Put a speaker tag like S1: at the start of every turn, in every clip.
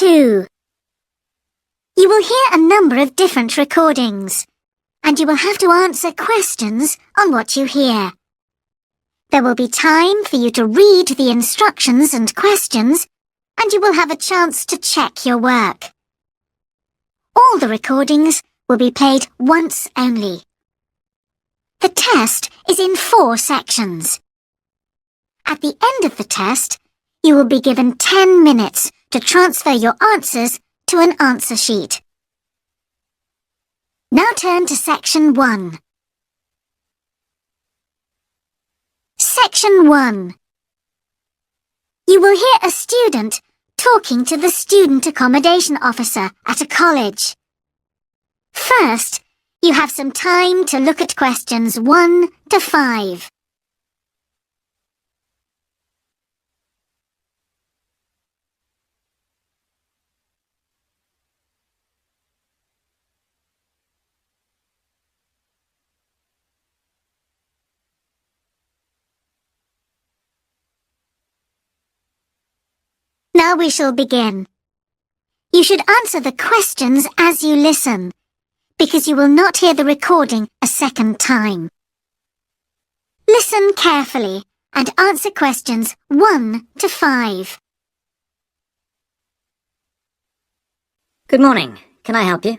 S1: 2. You will hear a number of different recordings, and you will have to answer questions on what you hear. There will be time for you to read the instructions and questions, and you will have a chance to check your work. All the recordings will be played once only. The test is in 4 sections. At the end of the test, you will be given 10 minutes to transfer your answers to an answer sheet. Now turn to Section 1. Section 1. You will hear a student talking to the student accommodation officer at a college. First, you have some time to look at questions 1 to 5. Now we shall begin. You should answer the questions as you listen, because you will not hear the recording a second time. Listen carefully and answer questions 1 to 5.
S2: Good morning. Can I help you?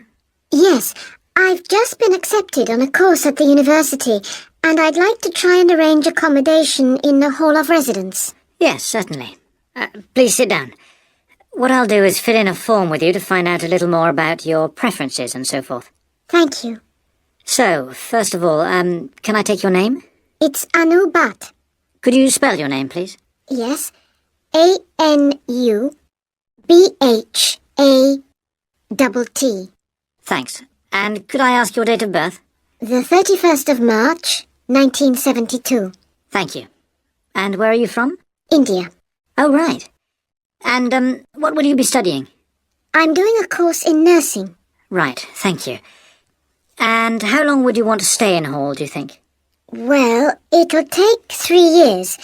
S3: Yes, I've just been accepted on a course at the university, and I'd like to try and arrange accommodation in the hall of residence.
S2: Yes, certainly. Please sit down. What I'll do is fill in a form with you to find out a little more about your preferences and so forth.
S3: Thank you.
S2: So, first of all, can I take your name?
S3: It's Anu Bhatt.
S2: Could you spell your name, please?
S3: Yes. A-N-U-B-H-A-T-T.
S2: Thanks. And could I ask your date of birth?
S3: The 31st of March, 1972.
S2: Thank you. And where are you from?
S3: India.
S2: Oh, right. And, what will you be studying?
S3: I'm doing a course in nursing.
S2: Right, thank you. And how long would you want to stay in hall, do you think?
S3: Well, it'll take 3 years,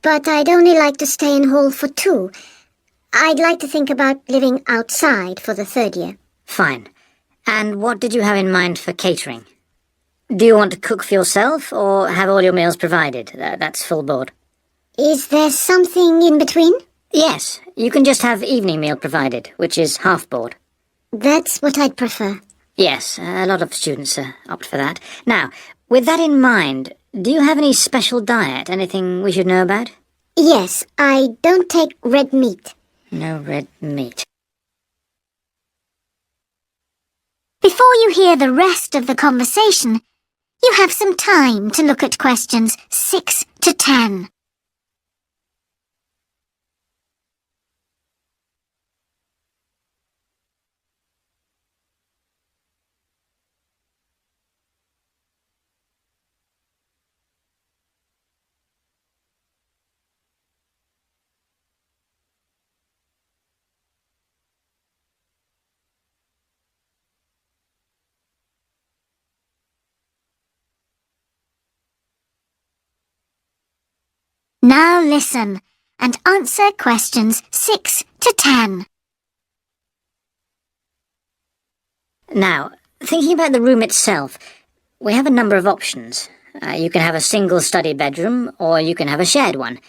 S3: but I'd only like to stay in hall for 2. I'd like to think about living outside for the 3rd year.
S2: Fine. And what did you have in mind for catering? Do you want to cook for yourself, or have all your meals provided? That's full board.
S3: Is there something in between?
S2: Yes, you can just have evening meal provided, which is half board.
S3: That's what I'd prefer.
S2: Yes, a lot of students opt for that. Now, with that in mind, do you have any special diet, anything we should know about?
S3: Yes, I don't take red meat.
S2: No red meat.
S1: Before you hear the rest of the conversation, you have some time to look at questions 6 to 10. Now listen and answer questions 6 to 10.
S2: Now, thinking about the room itself, we have a number of options. You can have a single study bedroom, or you can have a shared one.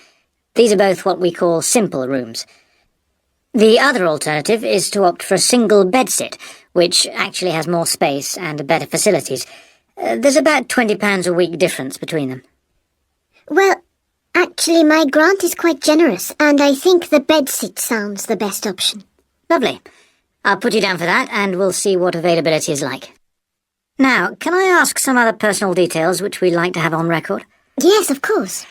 S2: These are both what we call simple rooms. The other alternative is to opt for a single bedsit, which actually has more space and better facilities. There's about £20 a week difference between them.
S3: Well, actually my grant is quite generous, and I think the bedsit sounds the best option.
S2: Lovely. I'll put you down for that, and we'll see what availability is like. Now, can I ask some other personal details which we'd like to have on record?
S3: Yes, of course.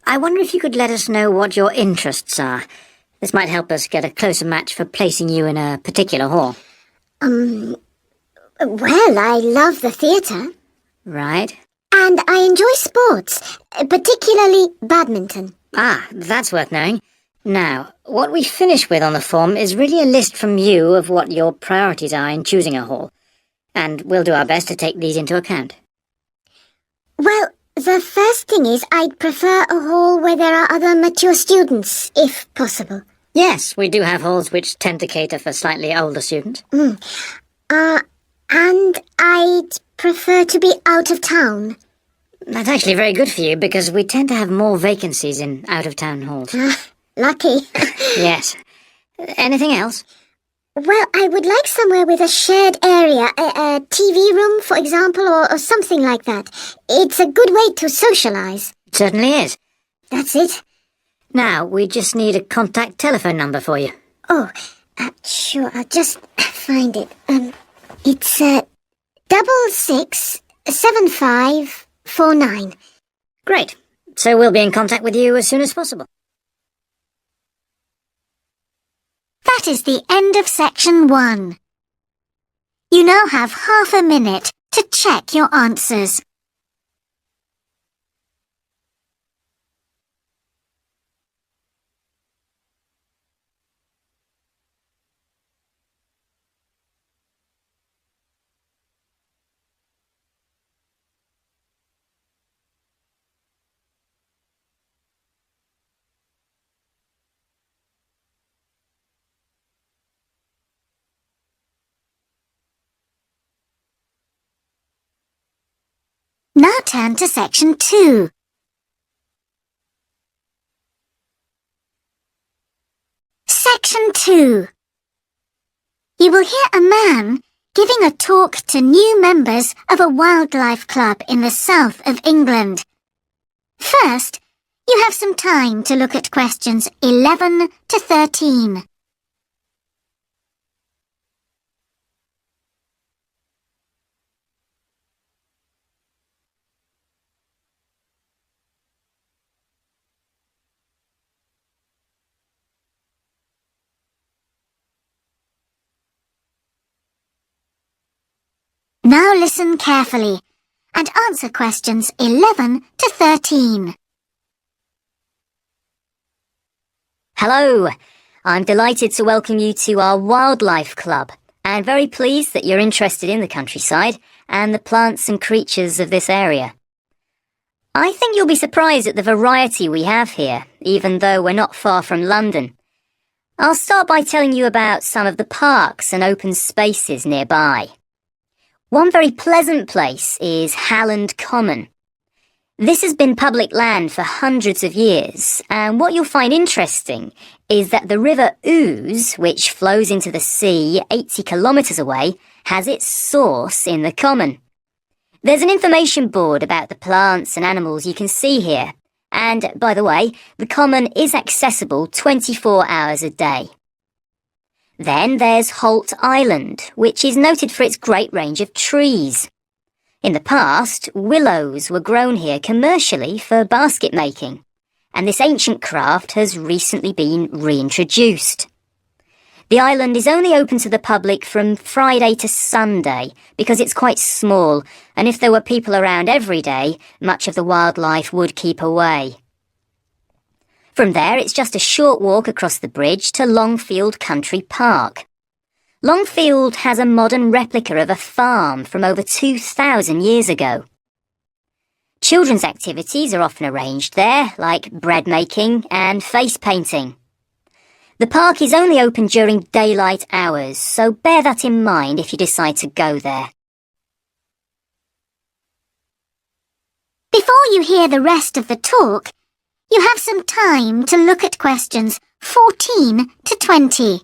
S2: I wonder if you could let us know what your interests are. This might help us get a closer match for placing you in a particular hall.
S3: Well, I love the theatre.
S2: Right.
S3: And I enjoy sports, particularly badminton.
S2: Ah, that's worth knowing. Now, what we finish with on the form is really a list from you of what your priorities are in choosing a hall, and we'll do our best to take these into account.
S3: Well, the first thing is I'd prefer a hall where there are other mature students, if possible.
S2: Yes, we do have halls which tend to cater for slightly older students.
S3: And I'd prefer to be out of town.
S2: That's actually very good for you because we tend to have more vacancies in out-of-town halls.
S3: Lucky.
S2: Yes. Anything else?
S3: Well, I would like somewhere with a shared area, a TV room, for example, or something like that. It's a good way to socialise.
S2: It certainly is.
S3: That's it.
S2: Now, we just need a contact telephone number for you.
S3: Oh, sure, I'll just find it. It's 667549.
S2: Great. So we'll be in contact with you as soon as possible.
S1: That is the end of section 1. You now have half a minute to check your answers. Now turn to section 2. Section 2. You will hear a man giving a talk to new members of a wildlife club in the south of England. First, you have some time to look at questions 11 to 13. Now listen carefully and answer questions 11 to 13.
S2: Hello. I'm delighted to welcome you to our wildlife club and very pleased that you're interested in the countryside and the plants and creatures of this area. I think you'll be surprised at the variety we have here, even though we're not far from London. I'll start by telling you about some of the parks and open spaces nearby. One very pleasant place is Halland Common. This has been public land for hundreds of years, and what you'll find interesting is that the River Ouse, which flows into the sea 80 kilometres away, has its source in the common. There's an information board about the plants and animals you can see here, and, by the way, the common is accessible 24 hours a day. Then there's Holt Island, which is noted for its great range of trees. In the past, willows were grown here commercially for basket making, and this ancient craft has recently been reintroduced. The island is only open to the public from Friday to Sunday because it's quite small, and if there were people around every day, much of the wildlife would keep away. From there, it's just a short walk across the bridge to Longfield Country Park. Longfield has a modern replica of a farm from over 2,000 years ago. Children's activities are often arranged there, like bread making and face painting. The park is only open during daylight hours, so bear that in mind if you decide to go there.
S1: Before you hear the rest of the talk, you have some time to look at questions 14 to 20.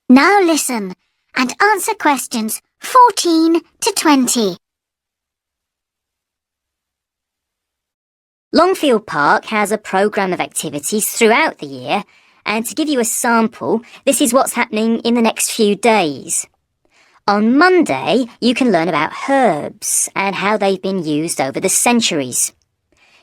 S1: Now listen and answer questions 14 to 20.
S2: Longfield Park has a programme of activities throughout the year, and to give you a sample, this is what's happening in the next few days. On Monday, you can learn about herbs and how they've been used over the centuries.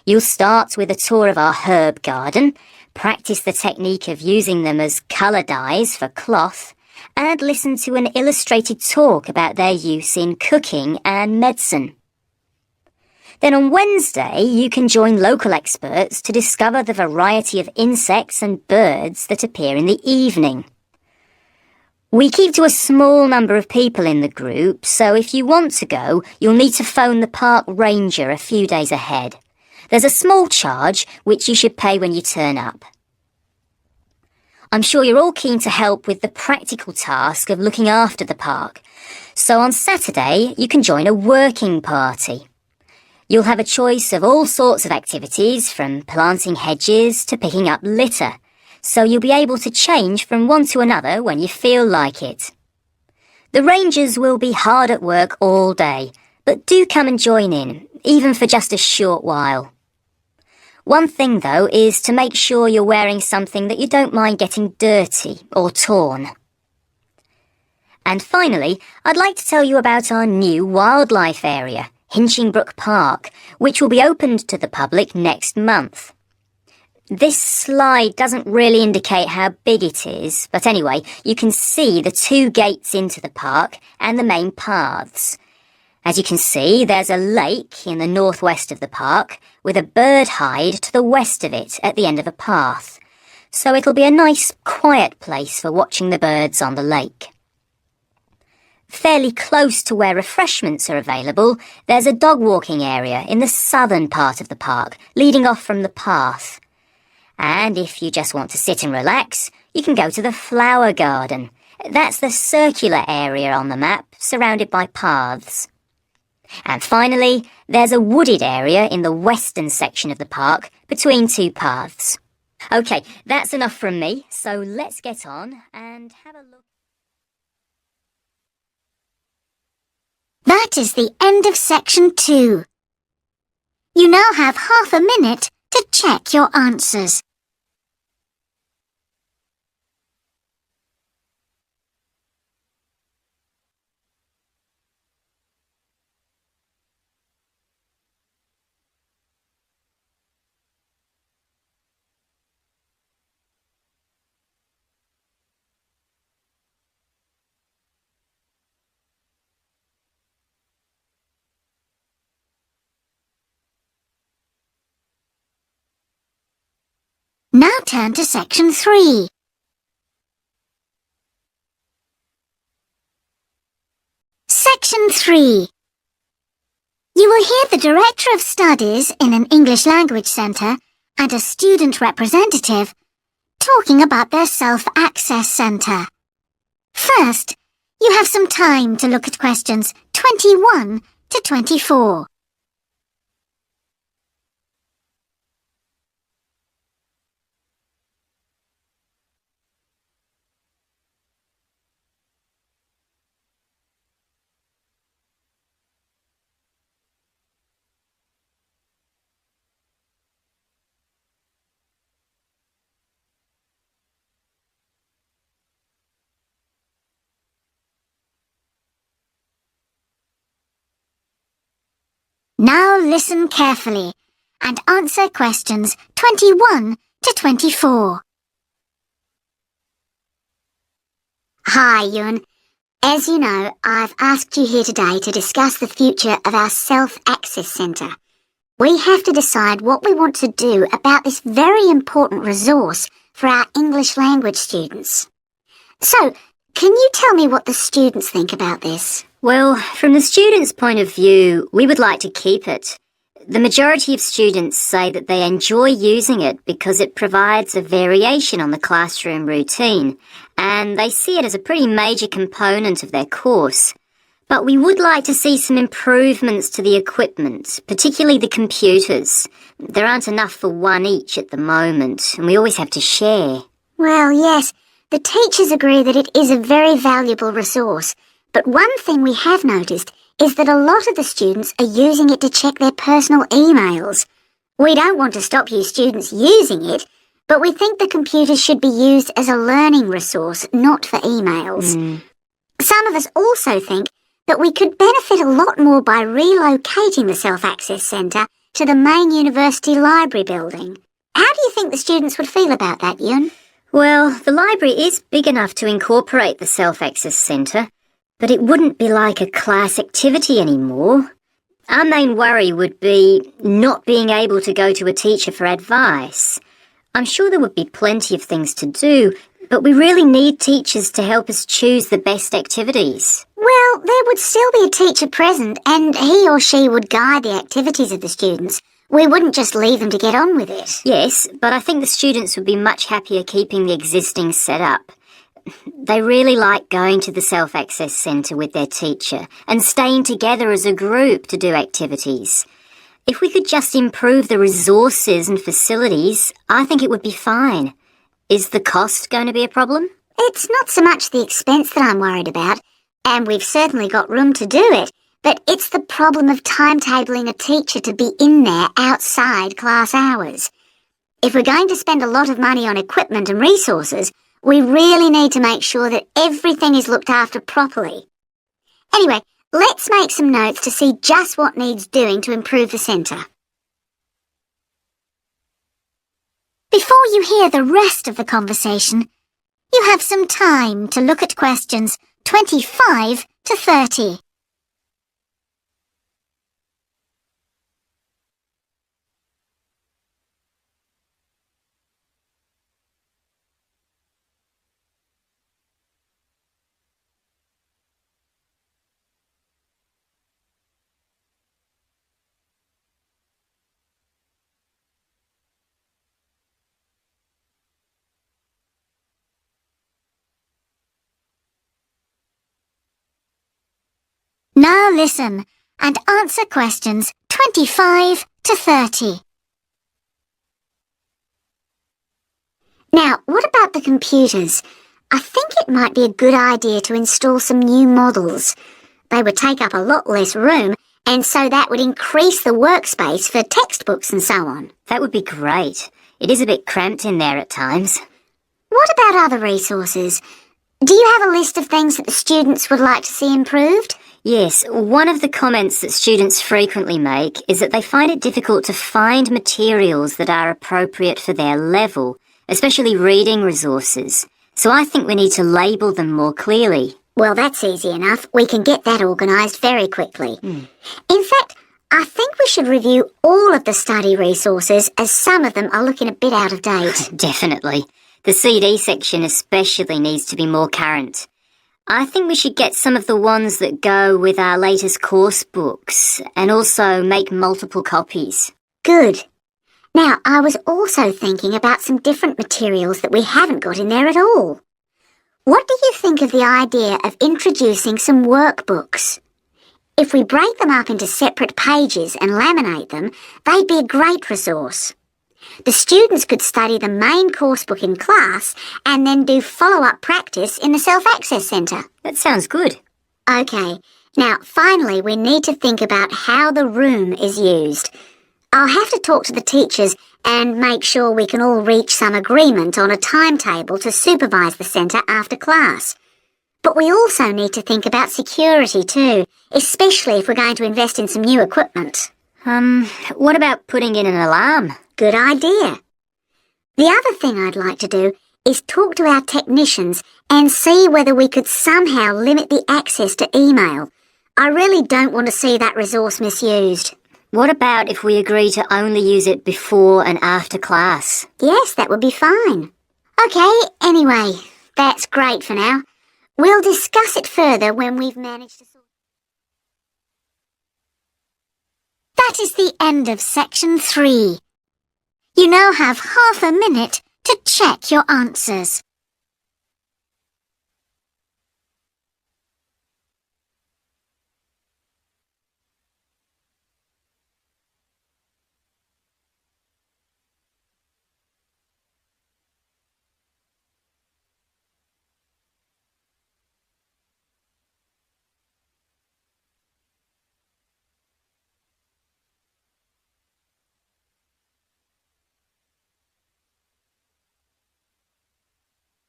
S2: You'll start with a tour of our herb garden, practice the technique of using them as colour dyes for cloth, and listen to an illustrated talk about their use in cooking and medicine. Then on Wednesday, you can join local experts to discover the variety of insects and birds that appear in the evening. We keep to a small number of people in the group, so if you want to go, you'll need to phone the park ranger a few days ahead. There's a small charge which you should pay when you turn up. I'm sure you're all keen to help with the practical task of looking after the park, so on Saturday you can join a working party. You'll have a choice of all sorts of activities, from planting hedges to picking up litter, so you'll be able to change from one to another when you feel like it. The rangers will be hard at work all day, but do come and join in, even for just a short while. One thing, though, is to make sure you're wearing something that you don't mind getting dirty or torn. And finally, I'd like to tell you about our new wildlife area, Hinchingbrook Park, which will be opened to the public next month. This slide doesn't really indicate how big it is, but anyway, you can see the 2 gates into the park and the main paths. As you can see, there's a lake in the northwest of the park, with a bird hide to the west of it at the end of a path. So it'll be a nice, quiet place for watching the birds on the lake. Fairly close to where refreshments are available, there's a dog walking area in the southern part of the park, leading off from the path. And if you just want to sit and relax, you can go to the flower garden. That's the circular area on the map, surrounded by paths. And finally, there's a wooded area in the western section of the park, between 2 paths. OK, that's enough from me, so let's get on and have a look.
S1: That is the end of section 2. You now have half a minute to check your answers. Now turn to section 3. Section 3. You will hear the Director of Studies in an English Language Centre and a student representative talking about their Self-Access Centre. First, you have some time to look at questions 21 to 24. Now listen carefully and answer questions 21 to 24. Hi, Ewan. As you know, I've asked you here today to discuss the future of our Self-Access Centre. We have to decide what we want to do about this very important resource for our English language students. So, can you tell me what the students think about this?
S2: Well, from the students' point of view, we would like to keep it. The majority of students say that they enjoy using it because it provides a variation on the classroom routine, and they see it as a pretty major component of their course. But we would like to see some improvements to the equipment, particularly the computers. There aren't enough for one each at the moment, and we always have to share.
S3: Well, yes, the teachers agree that it is a very valuable resource. But one thing we have noticed is that a lot of the students are using it to check their personal emails. We don't want to stop you students using it, but we think the computers should be used as a learning resource, not for emails. Some of us also think that we could benefit a lot more by relocating the Self-Access Centre to the main university library building. How do you think the students would feel about that, Ewan?
S2: Well, the library is big enough to incorporate the self-access centre, but it wouldn't be like a class activity anymore. Our main worry would be not being able to go to a teacher for advice. I'm sure there would be plenty of things to do, but we really need teachers to help us choose the best activities.
S3: Well, there would still be a teacher present, and he or she would guide the activities of the students. We wouldn't just leave them to get on with it.
S2: Yes, but I think the students would be much happier keeping the existing setup. They really like going to the self-access centre with their teacher and staying together as a group to do activities. If we could just improve the resources and facilities, I think it would be fine. Is the cost going to be a problem?
S3: It's not so much the expense that I'm worried about, and we've certainly got room to do it, but it's the problem of timetabling a teacher to be in there outside class hours. If we're going to spend a lot of money on equipment and resources, we really need to make sure that everything is looked after properly. Anyway, let's make some notes to see just what needs doing to improve the centre.
S1: Before you hear the rest of the conversation, you have some time to look at questions 25 to 30. Now listen and answer questions 25 to 30.
S3: Now, what about the computers? I think it might be a good idea to install some new models. They would take up a lot less room, and so that would increase the workspace for textbooks and so on.
S2: That would be great. It is a bit cramped in there at times.
S3: What about other resources? Do you have a list of things that the students would like to see improved?
S2: Yes, one of the comments that students frequently make is that they find it difficult to find materials that are appropriate for their level, especially reading resources. So I think we need to label them more clearly.
S3: Well, that's easy enough. We can get that organised very quickly. In fact, I think we should review all of the study resources, as some of them are looking a bit out of date.
S2: Definitely. The CD section especially needs to be more current. I think we should get some of the ones that go with our latest course books and also make multiple copies.
S3: Good. Now, I was also thinking about some different materials that we haven't got in there at all. What do you think of the idea of introducing some workbooks? If we break them up into separate pages and laminate them, they'd be a great resource. The students could study the main course book in class and then do follow-up practice in the self-access centre.
S2: That sounds good.
S3: OK, now finally we need to think about how the room is used. I'll have to talk to the teachers and make sure we can all reach some agreement on a timetable to supervise the centre after class. But we also need to think about security too, especially if we're going to invest in some new equipment.
S2: What about putting in an alarm?
S3: Good idea. The other thing I'd like to do is talk to our technicians and see whether we could somehow limit the access to email. I really don't want to see that resource misused.
S2: What about if we agree to only use it before and after class?
S3: Yes, that would be fine. OK, anyway, that's great for now. We'll discuss it further when we've managed to sort.
S1: That is the end of section 3. You now have half a minute to check your answers.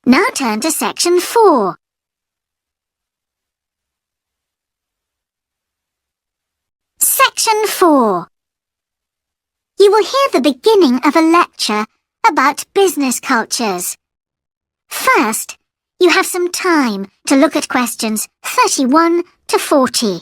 S1: Now turn to section 4. Section 4. You will hear the beginning of a lecture about business cultures. First, you have some time to look at questions 31 to 40.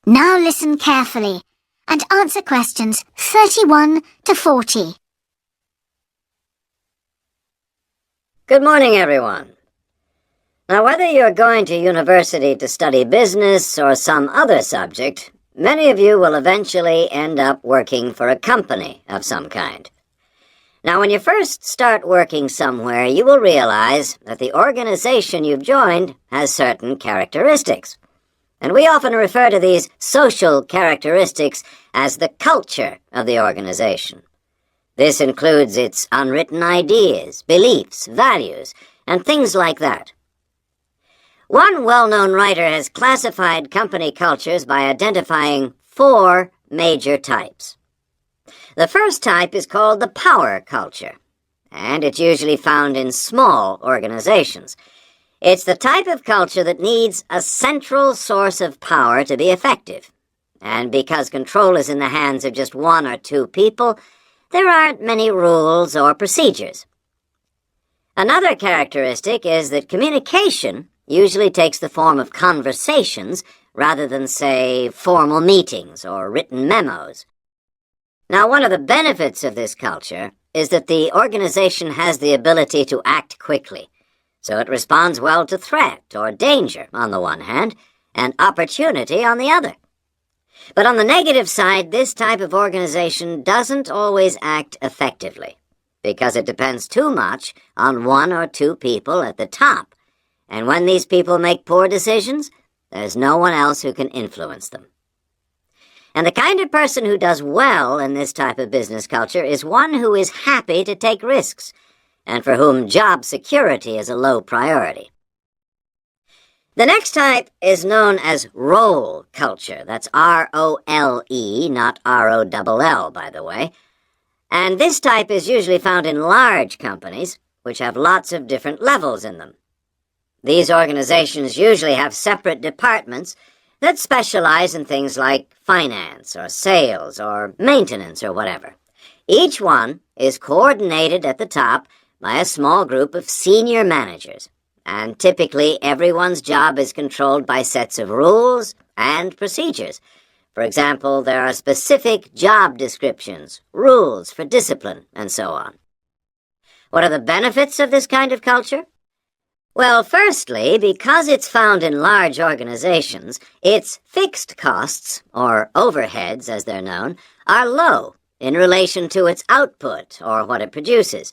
S1: Now listen carefully and answer questions 31 to 40.
S4: Good morning, everyone. Now, whether you're going to university to study business or some other subject, many of you will eventually end up working for a company of some kind. Now, when you first start working somewhere, you will realize that the organization you've joined has certain characteristics. And we often refer to these social characteristics as the culture of the organization. This includes its unwritten ideas, beliefs, values, and things like that. One well-known writer has classified company cultures by identifying 4 major types. The first type is called the power culture, and it's usually found in small organizations. It's the type of culture that needs a central source of power to be effective. And because control is in the hands of just 1 or 2 people, there aren't many rules or procedures. Another characteristic is that communication usually takes the form of conversations rather than, say, formal meetings or written memos. Now, one of the benefits of this culture is that the organization has the ability to act quickly. So it responds well to threat or danger on the one hand, and opportunity on the other. But on the negative side, this type of organization doesn't always act effectively, because it depends too much on 1 or 2 people at the top, and when these people make poor decisions, there's no one else who can influence them. And the kind of person who does well in this type of business culture is one who is happy to take risks, and for whom job security is a low priority. The next type is known as role culture. That's R-O-L-E, not R-O-double-L, by the way. And this type is usually found in large companies, which have lots of different levels in them. These organizations usually have separate departments that specialize in things like finance or sales or maintenance or whatever. Each one is coordinated at the top by a small group of senior managers, and typically everyone's job is controlled by sets of rules and procedures. For example, there are specific job descriptions, rules for discipline, and so on. What are the benefits of this kind of culture? Well, firstly, because it's found in large organizations, its fixed costs, or overheads as they're known, are low in relation to its output, or what it produces.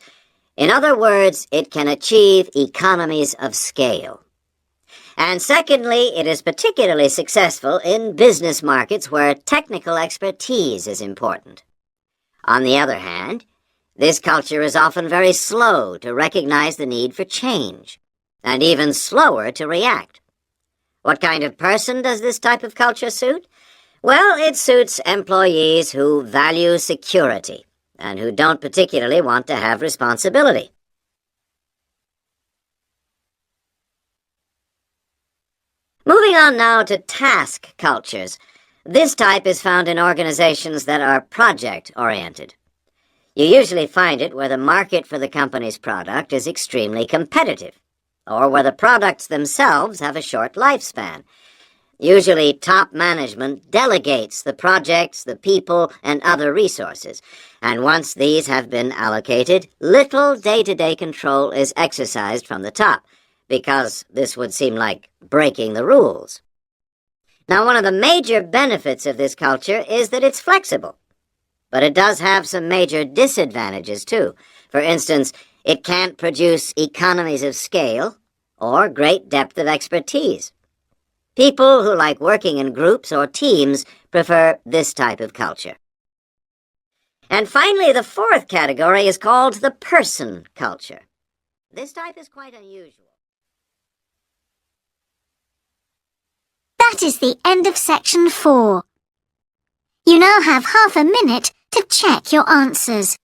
S4: In other words, it can achieve economies of scale. And secondly, it is particularly successful in business markets where technical expertise is important. On the other hand, this culture is often very slow to recognize the need for change, and even slower to react. What kind of person does this type of culture suit? Well, it suits employees who value security and who don't particularly want to have responsibility. Moving on now to task cultures. This type is found in organizations that are project-oriented. You usually find it where the market for the company's product is extremely competitive, or where the products themselves have a short lifespan. Usually, top management delegates the projects, the people, and other resources, and once these have been allocated, little day-to-day control is exercised from the top, because this would seem like breaking the rules. Now, one of the major benefits of this culture is that it's flexible, but it does have some major disadvantages, too. For instance, it can't produce economies of scale or great depth of expertise. People who like working in groups or teams prefer this type of culture. And finally, the fourth category is called the person culture. This type is quite unusual.
S1: That is the end of section 4. You now have half a minute to check your answers.